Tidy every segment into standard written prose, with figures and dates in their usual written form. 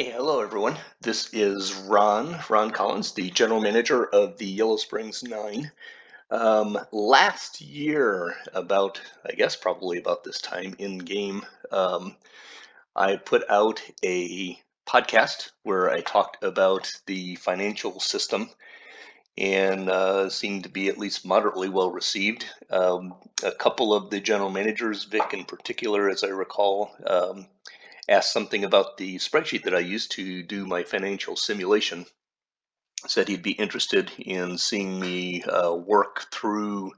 Hey, hello everyone. This is Ron Collins, the general manager of the Yellow Springs 9. Last year, I guess probably about this time in game, I put out a podcast where I talked about the financial system and seemed to be at least moderately well received. A couple of the general managers, Vic in particular, as I recall, asked something about the spreadsheet that I used to do my financial simulation. Said he'd be interested in seeing me work through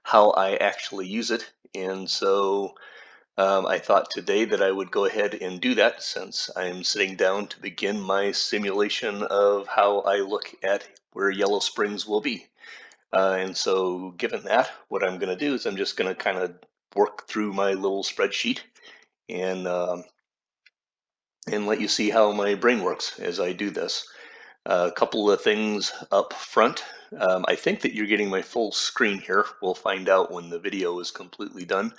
how I actually use it. And so I thought today that I would go ahead and do that since I'm sitting down to begin my simulation of how I look at where Yellow Springs will be. And so given that, what I'm going to do is I'm just going to kind of work through my little spreadsheet and let you see how my brain works as I do this. A couple of things up front. I think that you're getting my full screen here. We'll find out when the video is completely done.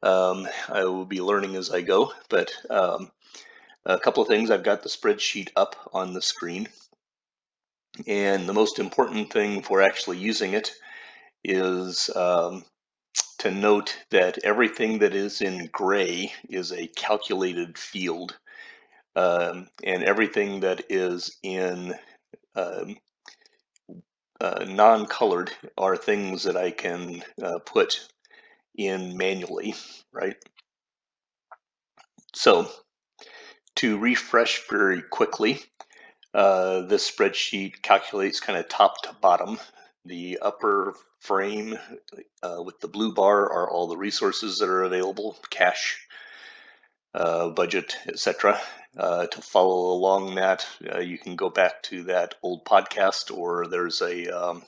I will be learning as I go, but a couple of things. I've got the spreadsheet up on the screen. And the most important thing for actually using it is to note that everything that is in gray is a calculated field. And everything that is in non-colored are things that I can put in manually, right? So to refresh very quickly, this spreadsheet calculates kind of top to bottom. The upper frame with the blue bar are all the resources that are available, cash, budget, etc. To follow along that, you can go back to that old podcast, or there's a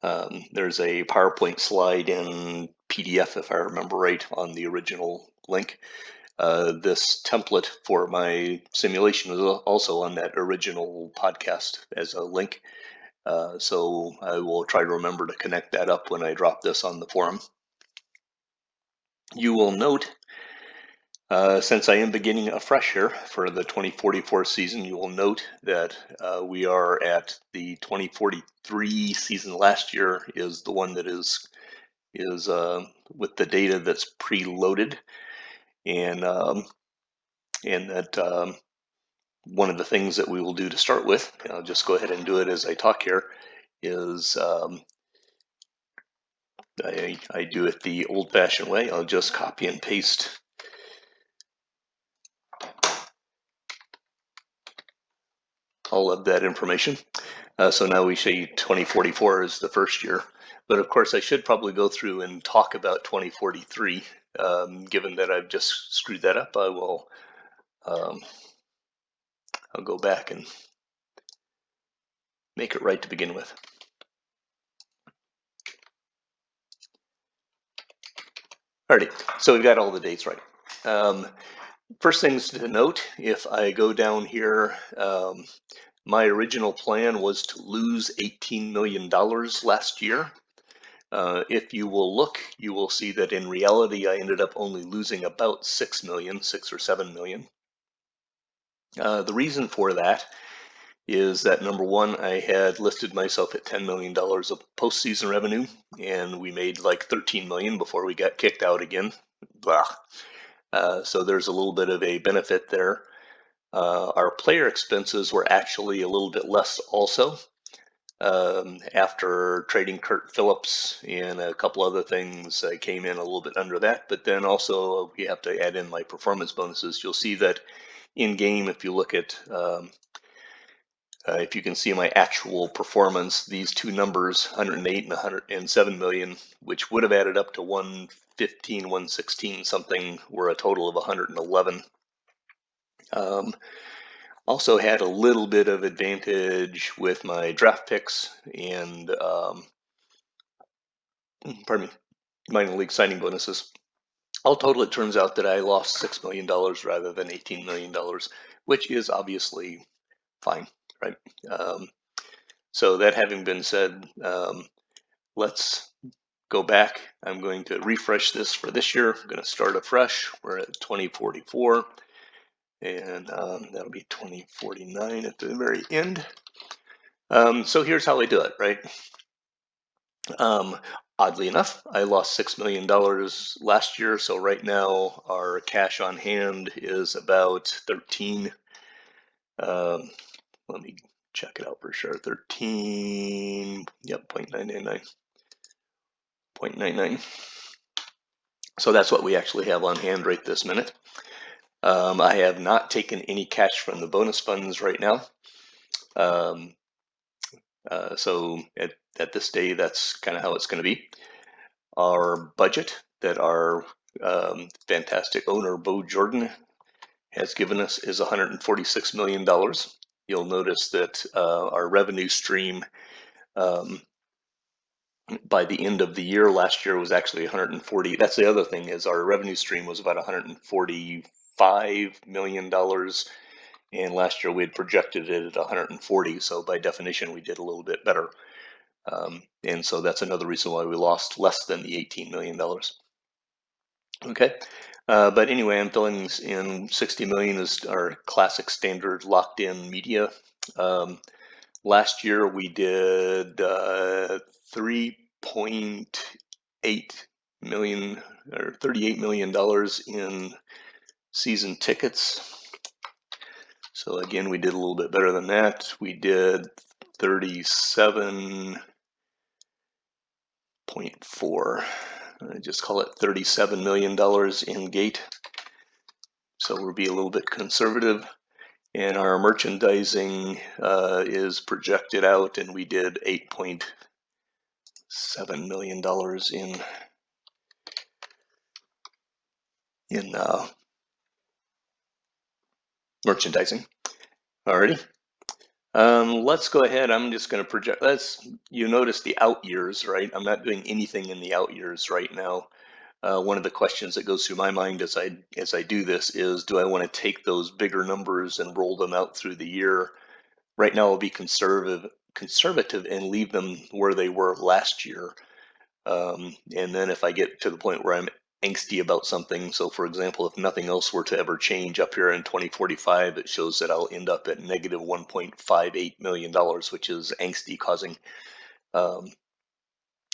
PowerPoint slide in PDF, if I remember right, on the original link. This template for my simulation is also on that original podcast as a link. So I will try to remember to connect that up when I drop this on the forum. You will note, since I am beginning afresh here for the 2044 season, you will note that we are at the 2043 season. Last year is the one that is with the data that's preloaded, and that one of the things that we will do to start with, I'll just go ahead and do it as I talk here, is I do it the old-fashioned way. I'll just copy and paste all of that information. So now we say 2044 is the first year. But of course, I should probably go through and talk about 2043. Given that I've just screwed that up, I will. I'll go back and make it right to begin with. Alrighty, so we've got all the dates right. First things to note, if I go down here, my original plan was to lose $18 million last year. If you will look, you will see that in reality, I ended up only losing about 6 or 7 million. The reason for that is that, number one, I had listed myself at $10 million of postseason revenue, and we made like 13 million before we got kicked out again. Blah. So there's a little bit of a benefit there. Our player expenses were actually a little bit less also. After trading Kurt Phillips and a couple other things, I came in a little bit under that. But then also we have to add in my performance bonuses. You'll see that in game, if you look at, if you can see my actual performance, these two numbers, 108 and 107 million, which would have added up to 115, 116 something, were a total of 111. Also had a little bit of advantage with my draft picks and, pardon me, minor league signing bonuses. All total, it turns out that I lost $6 million rather than $18 million, which is obviously fine, right? So that having been said, let's go back. I'm going to refresh this for this year. I'm going to start afresh. We're at 2044. and that'll be 2049 at the very end. So here's how I do it, right? Oddly enough, I lost $6 million last year, so right now our cash on hand is about 13. Um, let me check it out for sure. 13, yep, 0.999. So that's what we actually have on hand right this minute. I have not taken any cash from the bonus funds right now. So at this day, that's kind of how it's going to be. Our budget that our fantastic owner, Bo Jordan, has given us is $146 million. You'll notice that our revenue stream by the end of the year last year was actually 140. That's the other thing, is our revenue stream was about $145 million. And last year we had projected it at 140. So by definition, we did a little bit better. And so that's another reason why we lost less than the $18 million. Okay. But anyway, I'm filling in 60 million as our classic standard locked in media. Last year we did 3.8 million or $38 million in season tickets. So again, we did a little bit better than that. We did 37.4. I just call it $37 million in gate. So we'll be a little bit conservative. And our merchandising is projected out, and we did $8.7 million in merchandising. Alrighty. Let's go ahead. I'm just going to project. You notice the out years, right? I'm not doing anything in the out years right now. One of the questions that goes through my mind as I do this is, do I want to take those bigger numbers and roll them out through the year? Right now, I'll be conservative and leave them where they were last year. And then if I get to the point where I'm angsty about something, so for example, if nothing else were to ever change up here in 2045, it shows that I'll end up at negative $1.58 million, which is angsty causing.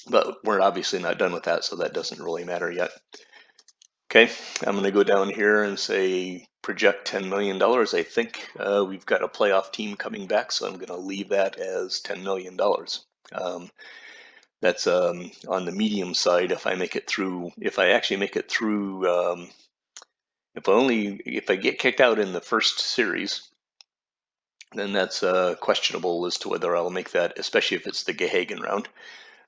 But we're obviously not done with that, so that doesn't really matter yet. Okay, I'm going to go down here and say project $10 million. I think we've got a playoff team coming back, so I'm going to leave that as $10 million. That's on the medium side. If I make it through, if I actually make it through, if I get kicked out in the first series, then that's questionable as to whether I'll make that, especially if it's the Gehagen round.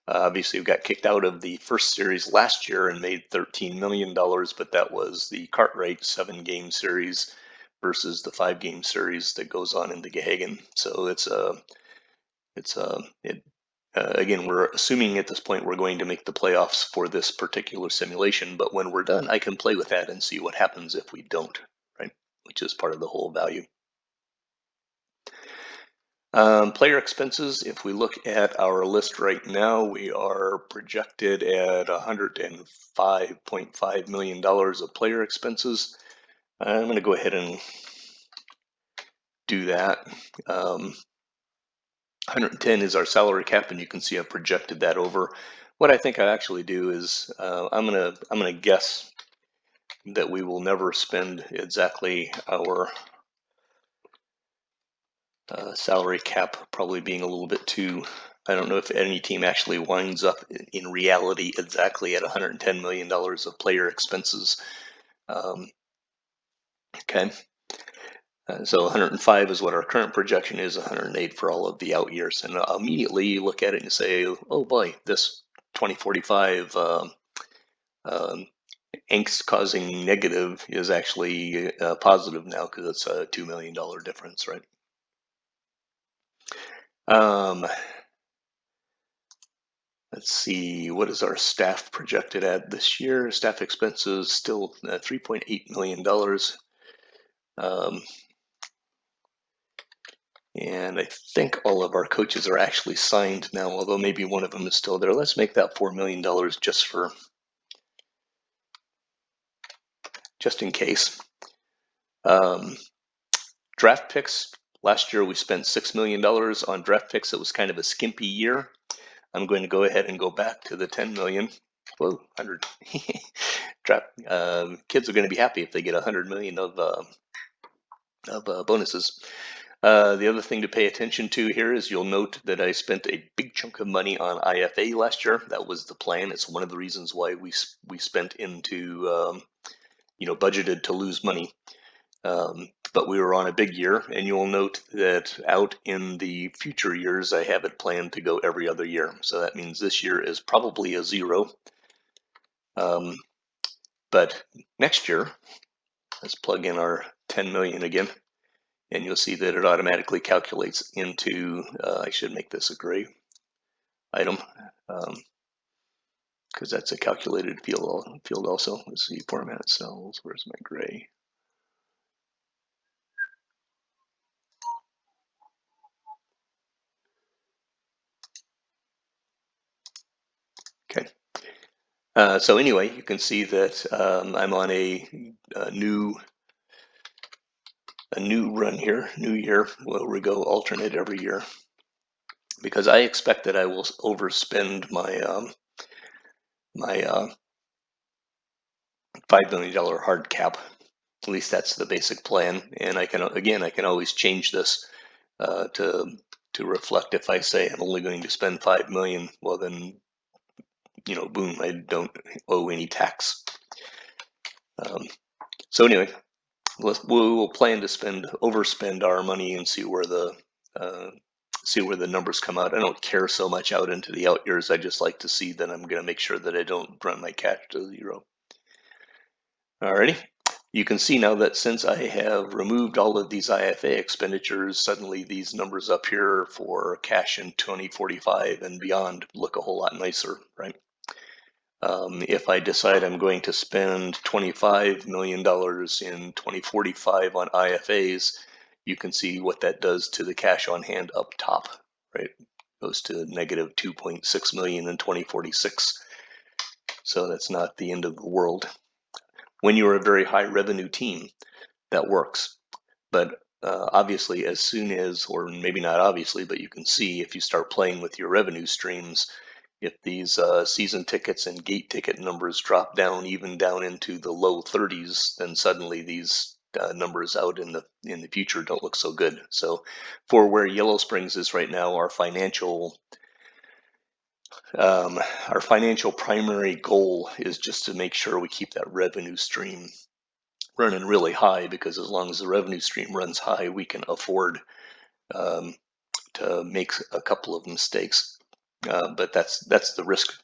Obviously, we got kicked out of the first series last year and made $13 million, but that was the Cartwright 7-game series versus the 5-game series that goes on in the Gehagen. So again, we're assuming at this point we're going to make the playoffs for this particular simulation, but when we're done, I can play with that and see what happens if we don't, right? Which is part of the whole value. Player expenses, if we look at our list right now, we are projected at $105.5 million of player expenses. I'm going to go ahead and do that. 110 is our salary cap, and you can see I've projected that over. What I think I actually do is I'm gonna guess that we will never spend exactly our salary cap, probably being a little bit too. I don't know if any team actually winds up in reality exactly at $110 million of player expenses. Okay. So 105 is what our current projection is, 108 for all of the out years. And immediately you look at it and say, oh boy, this 2045 angst causing negative is actually positive now because it's a $2 million difference, right? Let's see, what is our staff projected at this year? Staff expenses still $3.8 million. And I think all of our coaches are actually signed now, although maybe one of them is still there. Let's make that $4 million just in case. Um, draft picks. Last year we spent $6 million on draft picks. It was kind of a skimpy year. I'm going to go ahead and go back to the 10 million. Whoa, 100. Draft, kids are going to be happy if they get 100 million of bonuses. The other thing to pay attention to here is you'll note that I spent a big chunk of money on IFA last year. That was the plan. It's one of the reasons why we spent into budgeted to lose money. But we were on a big year, and you'll note that out in the future years, I have it planned to go every other year. So that means this year is probably a zero. But next year, let's plug in our 10 million again, and you'll see that it automatically calculates into, I should make this a gray item, because that's a calculated field also. Let's see, format cells, where's my gray? Okay. So anyway, you can see that I'm on a new run here, new year, where we go alternate every year, because I expect that I will overspend my $5 million hard cap. At least that's the basic plan, and I can always change this to reflect. If I say I'm only going to spend 5 million, well then, boom, I don't owe any tax. So anyway, we will plan to overspend our money and see where the numbers come out. I don't care so much out into the out years. I just like to see that I'm going to make sure that I don't run my cash to zero. Alrighty. You can see now that since I have removed all of these IFA expenditures, suddenly these numbers up here for cash in 2045 and beyond look a whole lot nicer, right? If I decide I'm going to spend $25 million in 2045 on IFAs, you can see what that does to the cash on hand up top, right? Goes to negative 2.6 million in 2046. So that's not the end of the world. When you're a very high revenue team, that works. But obviously, as soon as, or maybe not obviously, but you can see if you start playing with your revenue streams, if these season tickets and gate ticket numbers drop down even down into the low 30s, then suddenly these numbers out in the future don't look so good. So for where Yellow Springs is right now, our financial primary goal is just to make sure we keep that revenue stream running really high, because as long as the revenue stream runs high, we can afford to make a couple of mistakes. But that's the risk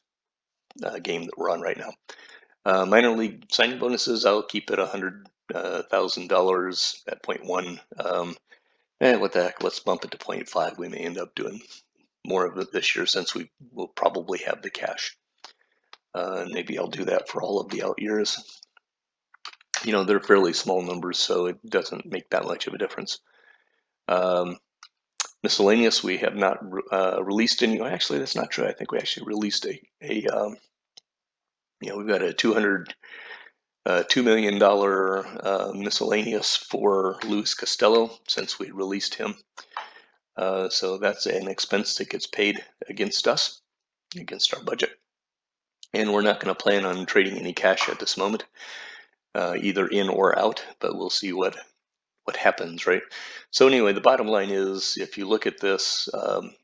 game that we're on right now. Minor league signing bonuses, I'll keep it $100,000 at 0.1. What the heck? Let's bump it to 0.5. We may end up doing more of it this year since we will probably have the cash. Maybe I'll do that for all of the out years. They're fairly small numbers, so it doesn't make that much of a difference. Miscellaneous, we have not released any. Actually, that's not true. I think we actually released we've got a $2 million miscellaneous for Luis Costello since we released him. So that's an expense that gets paid against us, against our budget. And we're not going to plan on trading any cash at this moment, either in or out, but we'll see what happens, right? So anyway, the bottom line is, if you look at this,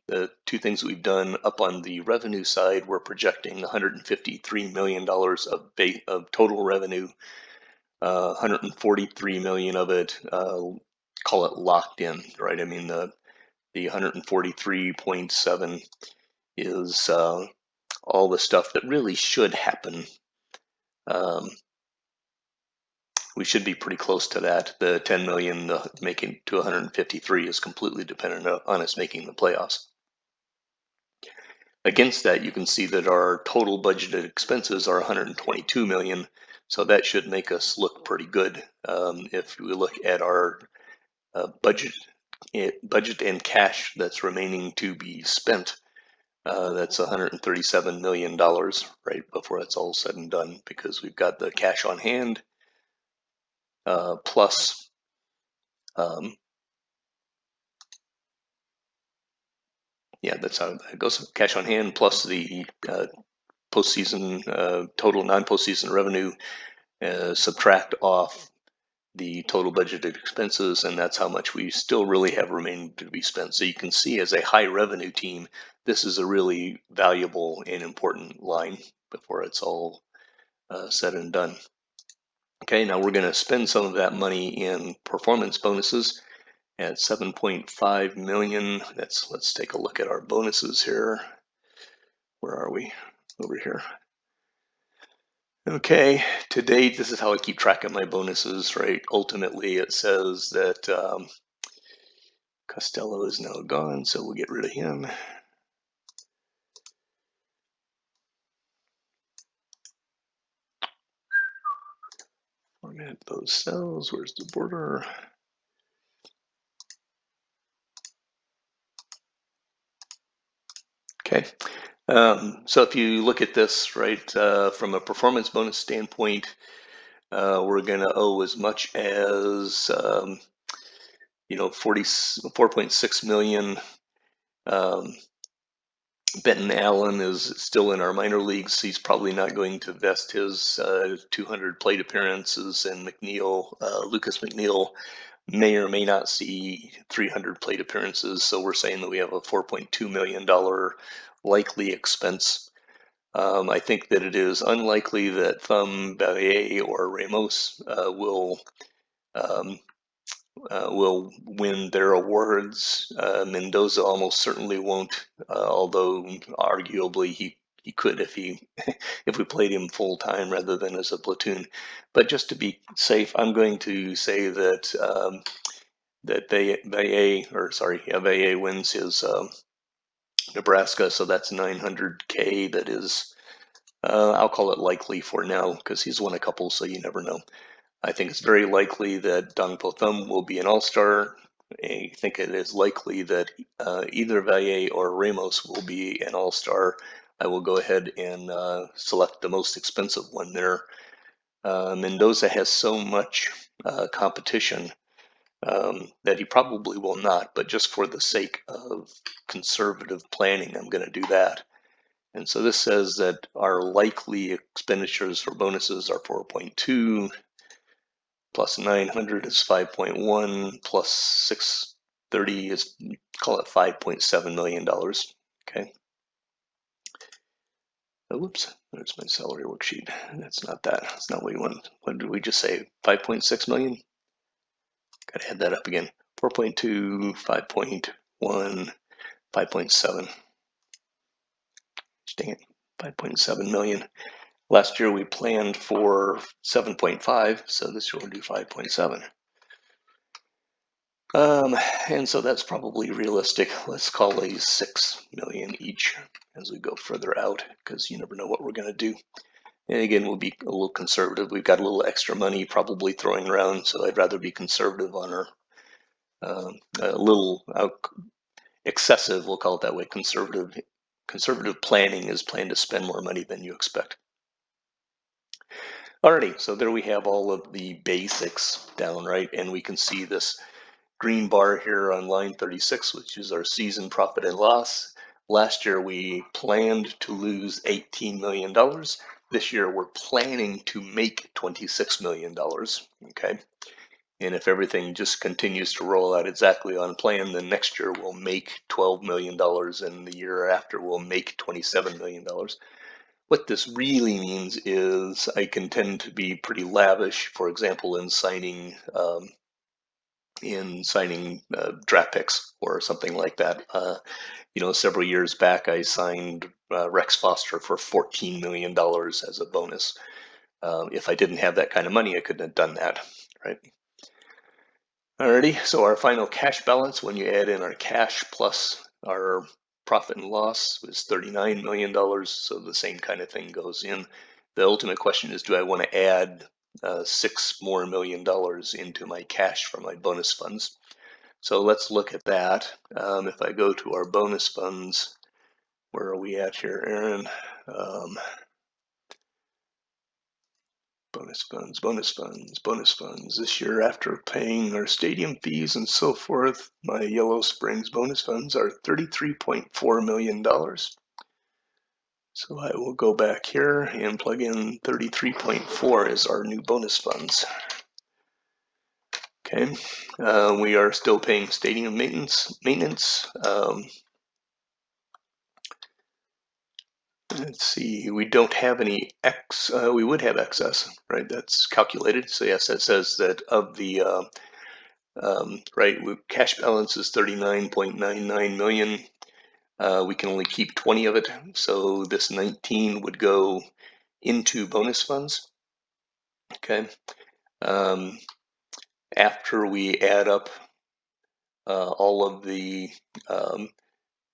the two things that we've done up on the revenue side, we're projecting $153 million of total revenue, 143 million of it, call it locked in, right? I mean, the 143.7 is all the stuff that really should happen. We should be pretty close to that. The 10 million making to 153 is completely dependent on us making the playoffs. Against that, you can see that our total budgeted expenses are 122 million, so that should make us look pretty good. If we look at our budget and cash that's remaining to be spent, that's $137 million right before it's all said and done, because we've got the cash on hand plus Yeah, that's how it goes. Cash on hand plus the postseason total non-postseason revenue, subtract off the total budgeted expenses, and that's how much we still really have remaining to be spent. So you can see, as a high revenue team, this is a really valuable and important line before it's all said and done. Okay, now we're going to spend some of that money in performance bonuses at 7.5 million. Let's take a look at our bonuses here. Where are we? Over here. Okay, to date, this is how I keep track of my bonuses, right? Ultimately, it says that Costello is now gone, so we'll get rid of him. Format those cells. Where's the border? Okay, so if you look at this, right, from a performance bonus standpoint, we're going to owe as much as 4.6 million. Benton Allen is still in our minor leagues. He's probably not going to vest his 200 plate appearances, and Lucas McNeil may or may not see 300 plate appearances. So we're saying that we have a $4.2 million likely expense. I think that it is unlikely that Thumb, Baillet, or Ramos will win their awards. Mendoza almost certainly won't, although arguably he could if if we played him full time rather than as a platoon. But just to be safe, I'm going to say that Baillet wins his Nebraska, so that's 900K. That is, I'll call it likely for now because he's won a couple, so you never know. I think it's very likely that Dong Po Thum will be an all-star. I think it is likely that either Valle or Ramos will be an all-star. I will go ahead and select the most expensive one there. Mendoza has so much competition that he probably will not, but just for the sake of conservative planning, I'm going to do that. And so this says that our likely expenditures for bonuses are 4.2, plus 900 is 5.1, plus 630 is, call it $5.7 million. Okay. Oh, whoops, there's my salary worksheet. That's not that. That's not what we want. What did we just say? 5.6 million? Got to add that up again. 4.2, 5.1, 5.7. Dang it, 5.7 million. Last year we planned for 7.5, so this year we'll do 5.7. And so that's probably realistic. Let's call these 6 million each as we go further out, because you never know what we're going to do. And again, we'll be a little conservative. We've got a little extra money probably throwing around, so I'd rather be conservative on our a little excessive, we'll call it that way. Conservative planning is plan to spend more money than you expect. Alrighty, so there we have all of the basics down, right? And we can see this green bar here on line 36, which is our season profit and loss. Last year we planned to lose $18 million. This year we're planning to make $26 million. Okay. And if everything just continues to roll out exactly on plan, then next year we'll make $12 million, and the year after we'll make $27 million. What this really means is I can tend to be pretty lavish, for example, in signing draft picks or something like that. Several years back, I signed Rex Foster for $14 million as a bonus. If I didn't have that kind of money, I couldn't have done that, right? Alrighty, so our final cash balance, when you add in our cash plus our profit and loss, was $39 million, so the same kind of thing goes in. The ultimate question is, do I want to add $6 million more into my cash for my bonus funds? So let's look at that. If I go to our bonus funds, where are we at here, Aaron? bonus funds, bonus funds. This year, after paying our stadium fees and so forth, my Yellow Springs bonus funds are $33.4 million. So I will go back here and plug in 33.4 as our new bonus funds. Okay, we are still paying stadium maintenance. Let's see, we don't have any we would have excess, right? That's calculated. So yes, that says that of the, right, cash balance is 39.99 million. We can only keep 20 of it. So this 19 would go into bonus funds. Okay. After we add up all of the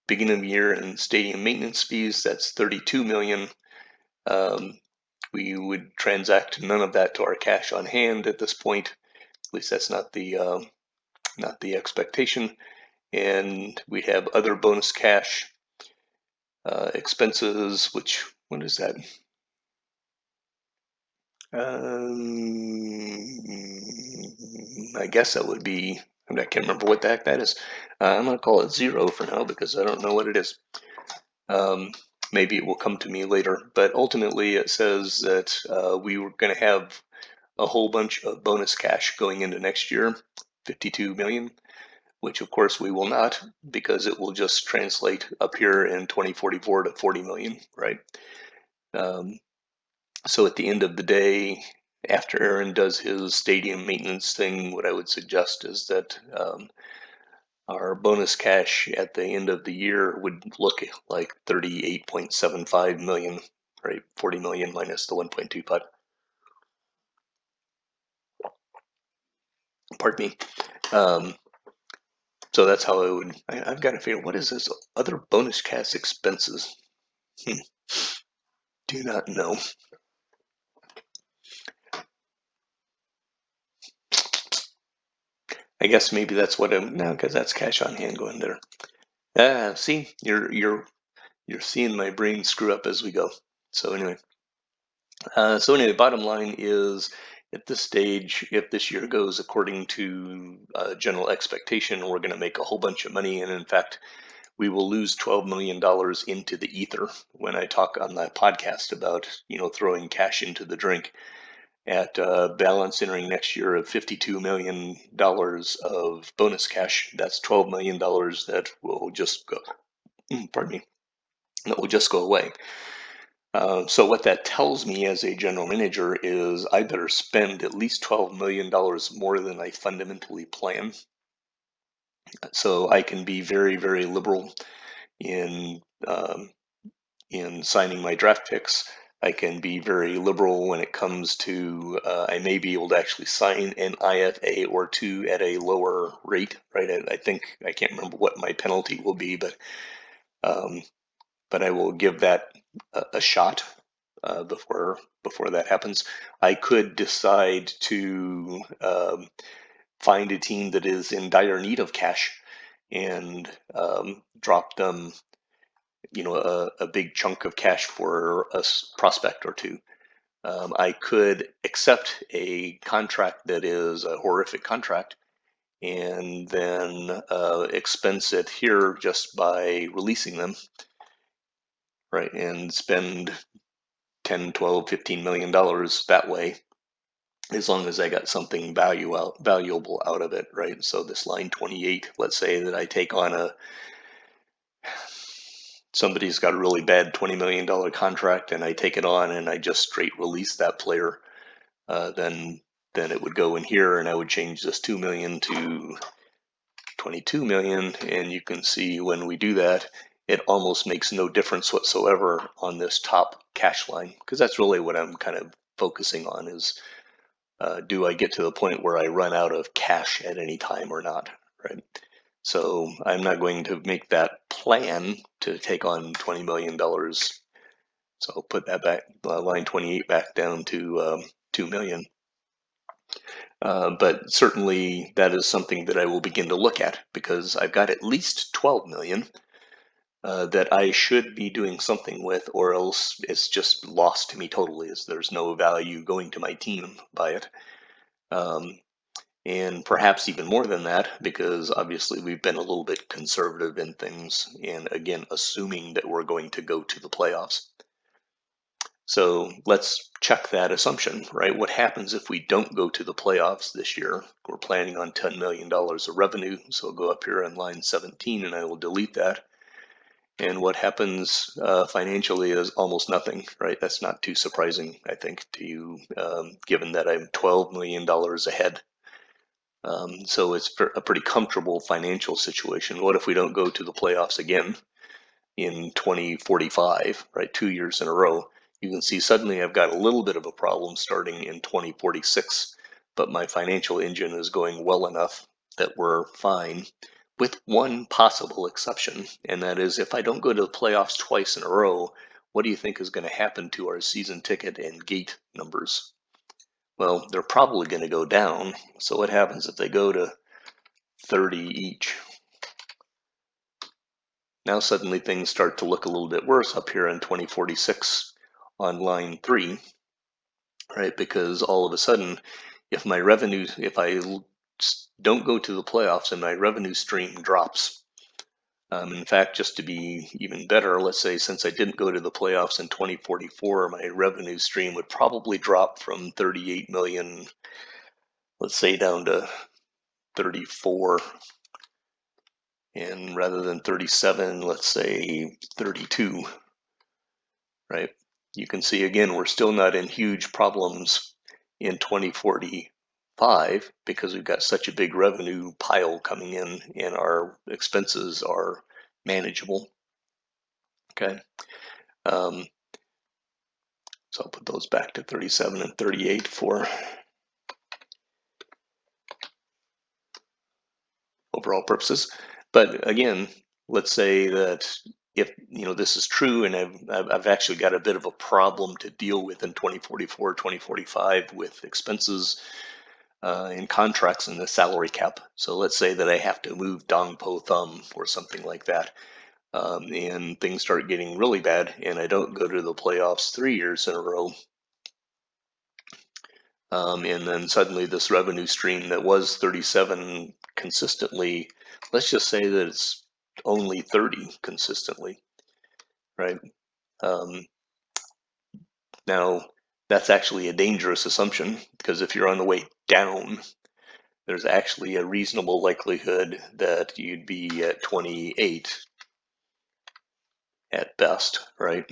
beginning of year and stadium maintenance fees, that's 32 million. We would transact none of that to our cash on hand at this point. At least that's not the expectation. And we have other bonus cash expenses, which, what is that? I guess that would be, I can't remember what the heck that is. I'm going to call it 0 for now because I don't know what it is. Maybe it will come to me later, but ultimately it says that we were going to have a whole bunch of bonus cash going into next year, 52 million, which of course we will not, because it will just translate up here in 2044 to 40 million, right? So at the end of the day, after Aaron does his stadium maintenance thing, what I would suggest is that our bonus cash at the end of the year would look like 38.75 million, right? 40 million minus the 1.25. Pardon me. So that's how I would, I've got to figure, what is this other bonus cash expenses? Do not know. I guess maybe that's what I'm, no, because that's cash on hand going there. See, you're seeing my brain screw up as we go. So anyway, bottom line is, at this stage, if this year goes according to general expectation, we're going to make a whole bunch of money, and in fact, we will lose $12 million into the ether. When I talk on that podcast about, throwing cash into the drink, at balance entering next year of $52 million of bonus cash, that's $12 million that will just go, pardon me, that will just go away. So what that tells me as a general manager is I better spend at least $12 million more than I fundamentally plan. So I can be very, very liberal in signing my draft picks. I can be very liberal when it comes to, I may be able to actually sign an IFA or two at a lower rate, right? I think, I can't remember what my penalty will be, but I will give that a shot before that happens. I could decide to find a team that is in dire need of cash and drop them, a big chunk of cash for a prospect or two. I could accept a contract that is a horrific contract and then expense it here just by releasing them, right, and spend 10, 12, 15 million dollars that way, as long as I got something valuable out of it, right? So this line 28, let's say that I take on somebody's got a really bad $20 million contract and I take it on and I just straight release that player, then it would go in here and I would change this 2 million to 22 million. And you can see when we do that, it almost makes no difference whatsoever on this top cash line, because that's really what I'm kind of focusing on is, do I get to the point where I run out of cash at any time or not, right? So I'm not going to make that plan to take on $20 million. So I'll put that back, line 28 back down to 2 million. But certainly that is something that I will begin to look at, because I've got at least 12 million that I should be doing something with, or else it's just lost to me totally, as there's no value going to my team by it. Um, and perhaps even more than that, because obviously we've been a little bit conservative in things, and again, assuming that we're going to go to the playoffs. So let's check that assumption, right? What happens if we don't go to the playoffs this year? We're planning on $10 million of revenue, so I'll go up here on line 17 and I will delete that. And what happens financially is almost nothing, right? That's not too surprising, I think, to you, given that I'm $12 million ahead. So it's a pretty comfortable financial situation. What if we don't go to the playoffs again in 2045, right? 2 years in a row. You can see suddenly I've got a little bit of a problem starting in 2046, but my financial engine is going well enough that we're fine, with one possible exception, and that is if I don't go to the playoffs twice in a row, what do you think is going to happen to our season ticket and gate numbers? Well, they're probably going to go down. So what happens if they go to 30 each? Now suddenly things start to look a little bit worse up here in 2046 on line 3, right? Because all of a sudden, if my revenue, if I don't go to the playoffs and my revenue stream drops, in fact, just to be even better, let's say since I didn't go to the playoffs in 2044, my revenue stream would probably drop from 38 million, let's say, down to 34. And rather than 37, let's say 32, right? You can see again, we're still not in huge problems in 2045 because we've got such a big revenue pile coming in and our expenses are manageable. Okay. So I'll put those back to 37 and 38 for overall purposes. But again, let's say that if this is true and I've actually got a bit of a problem to deal with in 2044, 2045 with expenses and contracts and the salary cap. So let's say that I have to move Dong Po Thumb or something like that. And things start getting really bad and I don't go to the playoffs 3 years in a row. And then suddenly this revenue stream that was 37 consistently, let's just say that it's only 30 consistently, right? Now, that's actually a dangerous assumption because if you're on the way down, there's actually a reasonable likelihood that you'd be at 28 at best, right?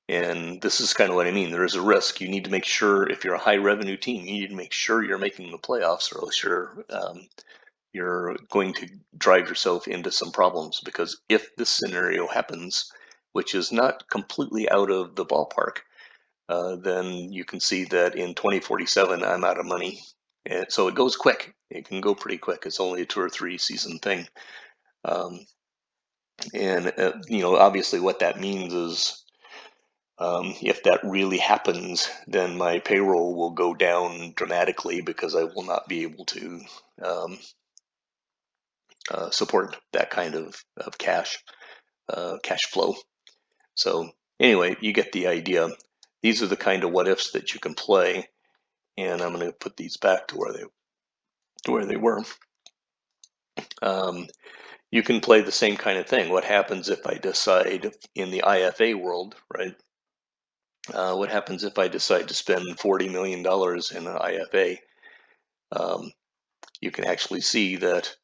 And this is kind of what I mean. There is a risk. You need to make sure if you're a high revenue team, you need to make sure you're making the playoffs, or else you're going to drive yourself into some problems. Because if this scenario happens, which is not completely out of the ballpark, then you can see that in 2047 I'm out of money. And so it goes quick. It can go pretty quick. It's only a 2 or 3 season thing. And obviously what that means is if that really happens, then my payroll will go down dramatically because I will not be able to support that kind of cash flow. So anyway, you get the idea. These are the kind of what ifs that you can play, and I'm going to put these back to where they were. You can play the same kind of thing. What happens if I decide in the IFA world, right? What happens if I decide to spend $40 million in an IFA? You can actually see that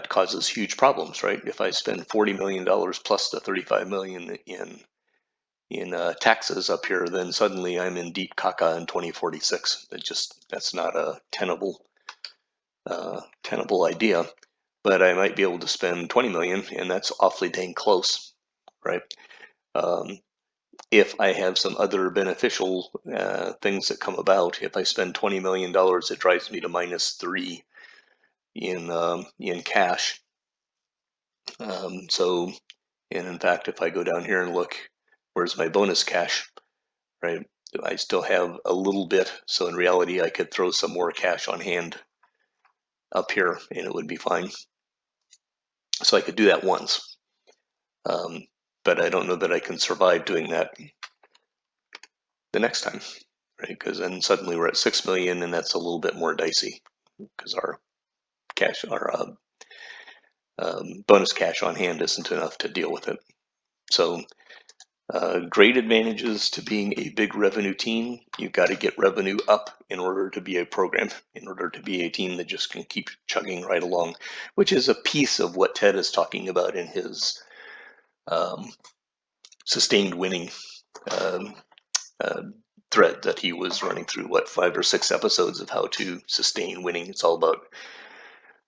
causes huge problems, right? If I spend $40 million plus the $35 million in taxes up here, then suddenly I'm in deep caca in 2046. That's not a tenable idea. But I might be able to spend 20 million, and that's awfully dang close, right? If I have some other beneficial things that come about, if I spend $20 million, it drives me to -3 in cash. And in fact, if I go down here and look, where's my bonus cash, right? I still have a little bit, so in reality, I could throw some more cash on hand up here, and it would be fine. So I could do that once. Um, but I don't know that I can survive doing that the next time, right? Because then suddenly we're at 6 million, and that's a little bit more dicey because our bonus cash on hand isn't enough to deal with it. So great advantages to being a big revenue team. You've got to get revenue up in order to be a program, in order to be a team that just can keep chugging right along, which is a piece of what Ted is talking about in his um, sustained winning um, uh, thread that he was running through, 5 or 6 episodes of how to sustain winning. It's all about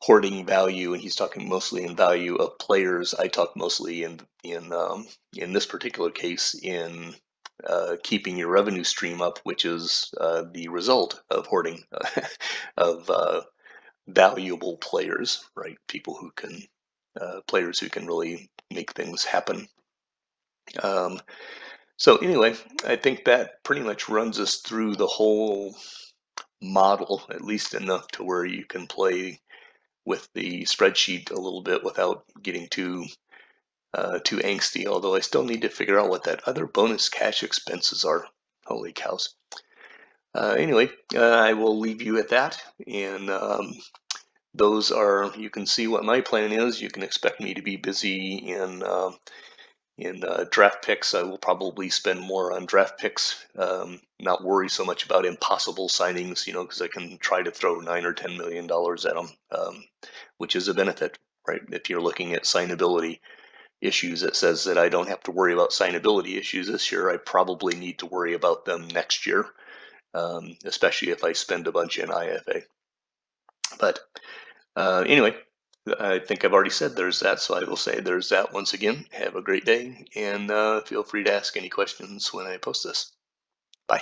hoarding value, and he's talking mostly in value of players. I talk mostly in this particular case in keeping your revenue stream up, which is the result of hoarding of valuable players, right? People who can players who can really make things happen. Um, so anyway, I think that pretty much runs us through the whole model, at least enough to where you can play with the spreadsheet a little bit without getting too angsty. Although I still need to figure out what that other bonus cash expenses are. Holy cows! Anyway, I will leave you at that, and those are. You can see what my plan is. You can expect me to be busy in draft picks. I will probably spend more on draft picks, not worry so much about impossible signings, because I can try to throw $9 or $10 million at them, which is a benefit, right? If you're looking at signability issues, it says that I don't have to worry about signability issues this year. I probably need to worry about them next year, especially if I spend a bunch in IFA. But anyway, I think I've already said there's that, so I will say there's that once again. Have a great day, and feel free to ask any questions when I post this. Bye.